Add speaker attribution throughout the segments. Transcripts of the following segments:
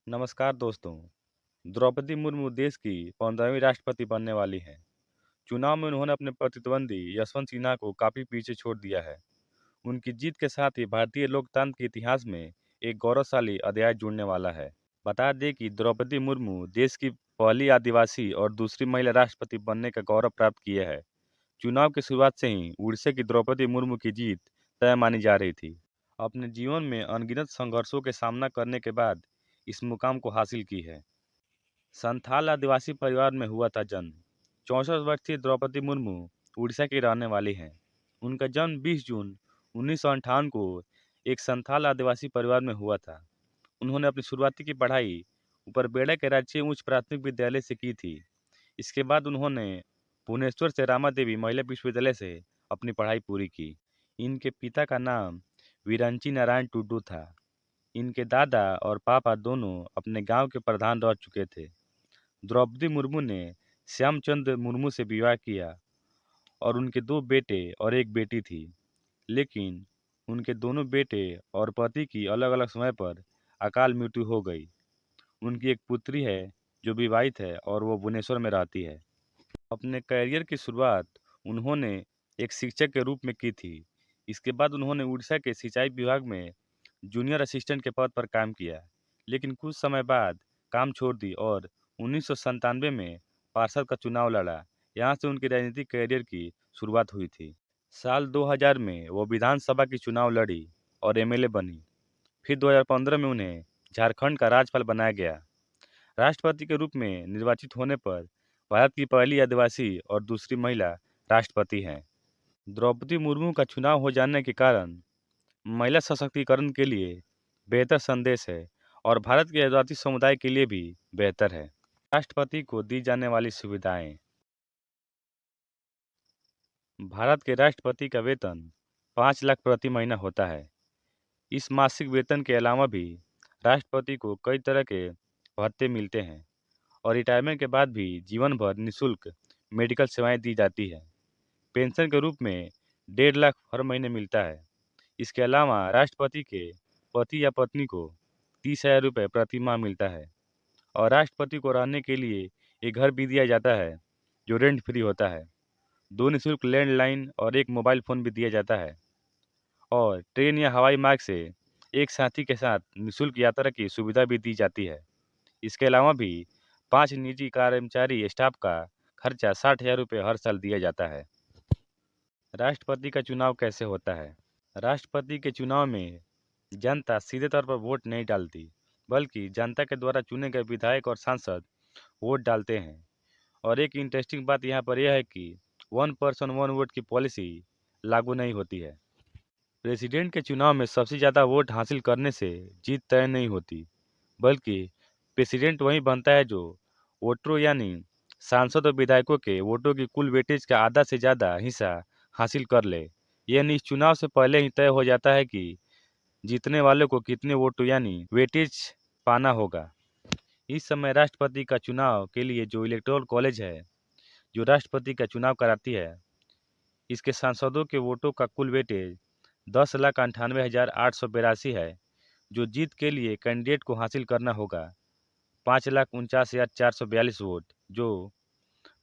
Speaker 1: नमस्कार दोस्तों। द्रौपदी मुर्मू देश की 15वीं राष्ट्रपति बनने वाली हैं। चुनाव में उन्होंने अपने प्रतिद्वंदी यशवंत सिन्हा को काफी पीछे छोड़ दिया है। उनकी जीत के साथ ही भारतीय लोकतंत्र के इतिहास में एक गौरवशाली अध्याय जुड़ने वाला है। बता दें कि द्रौपदी मुर्मू देश की पहली आदिवासी और दूसरी महिला राष्ट्रपति बनने का गौरव प्राप्त किए हैं। चुनाव की शुरुआत से ही उड़ीसा की द्रौपदी मुर्मू की जीत तय मानी जा रही थी। अपने जीवन में अनगिनत संघर्षों के सामना करने के बाद इस मुकाम को हासिल की है। संथाल आदिवासी परिवार में हुआ था जन्म। 64 वर्षीय द्रौपदी मुर्मू उड़ीसा की रहने वाली हैं। उनका जन्म 20 जून 1958 को एक संथाल आदिवासी परिवार में हुआ था। उन्होंने अपनी शुरुआती की पढ़ाई ऊपरबेड़ा के राजकीय उच्च प्राथमिक विद्यालय से की थी। इसके बाद उन्होंने भुवनेश्वर से रामा देवी महिला विश्वविद्यालय से अपनी पढ़ाई पूरी की। इनके पिता का नाम वीरंची नारायण टुडू था। इनके दादा और पापा दोनों अपने गांव के प्रधान रह चुके थे। द्रौपदी मुर्मू ने श्यामचंद्र मुर्मू से विवाह किया और उनके दो बेटे और एक बेटी थी। लेकिन उनके दोनों बेटे और पति की अलग अलग समय पर अकाल मृत्यु हो गई। उनकी एक पुत्री है जो विवाहित है और वो भुवनेश्वर में रहती है। अपने करियर की शुरुआत उन्होंने एक शिक्षक के रूप में की थी। इसके बाद उन्होंने उड़ीसा के सिंचाई विभाग में जूनियर असिस्टेंट के पद पर काम किया। लेकिन कुछ समय बाद काम छोड़ दी और 1997 में पार्षद का चुनाव लड़ा। यहाँ से उनकी राजनीतिक करियर की शुरुआत हुई थी। साल 2000 में वो विधानसभा की चुनाव लड़ी और एमएलए बनी। फिर 2015 में उन्हें झारखंड का राज्यपाल बनाया गया। राष्ट्रपति के रूप में निर्वाचित होने पर भारत की पहली आदिवासी और दूसरी महिला राष्ट्रपति हैं। द्रौपदी मुर्मू का चुनाव हो जाने के कारण महिला सशक्तिकरण के लिए बेहतर संदेश है और भारत के आदिवासी समुदाय के लिए भी बेहतर है। राष्ट्रपति को दी जाने वाली सुविधाएं। भारत के राष्ट्रपति का वेतन 5 लाख प्रति महीना होता है। इस मासिक वेतन के अलावा भी राष्ट्रपति को कई तरह के भत्ते मिलते हैं और रिटायरमेंट के बाद भी जीवन भर निःशुल्क मेडिकल सेवाएं दी जाती है। पेंशन के रूप में 1.5 लाख हर महीने मिलता है। इसके अलावा राष्ट्रपति के पति या पत्नी को 30,000 रुपये प्रति माह मिलता है और राष्ट्रपति को रहने के लिए एक घर भी दिया जाता है जो रेंट फ्री होता है। 2 निःशुल्क लैंडलाइन और एक मोबाइल फ़ोन भी दिया जाता है और ट्रेन या हवाई मार्ग से एक साथी के साथ निःशुल्क यात्रा की सुविधा भी दी जाती है। इसके अलावा भी 5 निजी कर्मचारी स्टाफ का खर्चा 60,000 रुपये हर साल दिया जाता है। राष्ट्रपति का चुनाव कैसे होता है? राष्ट्रपति के चुनाव में जनता सीधे तौर पर वोट नहीं डालती, बल्कि जनता के द्वारा चुने गए विधायक और सांसद वोट डालते हैं। और एक इंटरेस्टिंग बात यहाँ पर यह है कि वन पर्सन वन वोट की पॉलिसी लागू नहीं होती है। प्रेसिडेंट के चुनाव में सबसे ज़्यादा वोट हासिल करने से जीत तय नहीं होती, बल्कि प्रेसिडेंट वही बनता है जो वोटरों यानी सांसद और विधायकों के वोटों की कुल वेटेज का आधा से ज़्यादा हिस्सा हासिल कर ले। यानी इस चुनाव से पहले ही तय हो जाता है कि जीतने वाले को कितने वोट यानी वेटेज पाना होगा। इस समय राष्ट्रपति का चुनाव के लिए जो इलेक्टोरल कॉलेज है जो राष्ट्रपति का चुनाव कराती है, इसके सांसदों के वोटों का कुल वेटेज 10,98,882 है। जो जीत के लिए कैंडिडेट को हासिल करना होगा 5,49,442 वोट। जो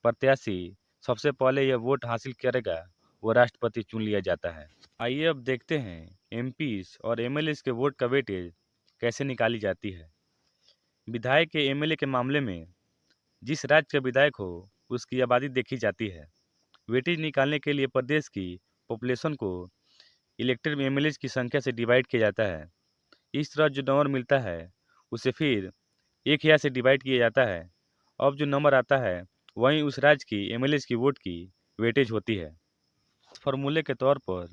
Speaker 1: प्रत्याशी सबसे पहले यह वोट हासिल करेगा वो राष्ट्रपति चुन लिया जाता है। आइए अब देखते हैं एमपीज और एमएलए के वोट का वेटेज कैसे निकाली जाती है। विधायक के एमएलए के मामले में जिस राज्य का विधायक हो उसकी आबादी देखी जाती है। वेटेज निकालने के लिए प्रदेश की पॉपुलेशन को इलेक्टेड एमएलए की संख्या से डिवाइड किया जाता है। इस तरह जो नंबर मिलता है उसे फिर 1,000 से डिवाइड किया जाता है। अब जो नंबर आता है वहीं उस राज्य की एमएलए की वोट की वेटेज होती है। इस फार्मूले के तौर पर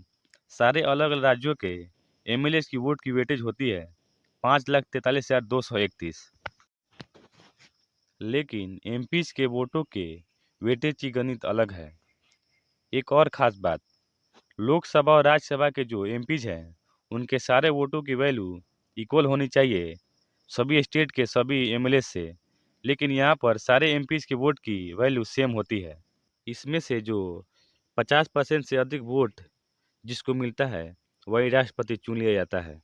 Speaker 1: सारे अलग अलग राज्यों के एमएलए की वोट की वेटेज होती है 5,43,231। लेकिन एमपीज के वोटों के वेटेज की गणित अलग है। एक और ख़ास बात, लोकसभा और राज्यसभा के जो एमपीज हैं उनके सारे वोटों की वैल्यू इक्वल होनी चाहिए सभी स्टेट के सभी एमएलए से। लेकिन यहाँ पर सारे एमपीज के वोट की वैल्यू सेम होती है। इसमें से जो 50% से अधिक वोट जिसको मिलता है वही राष्ट्रपति चुन लिया जाता है।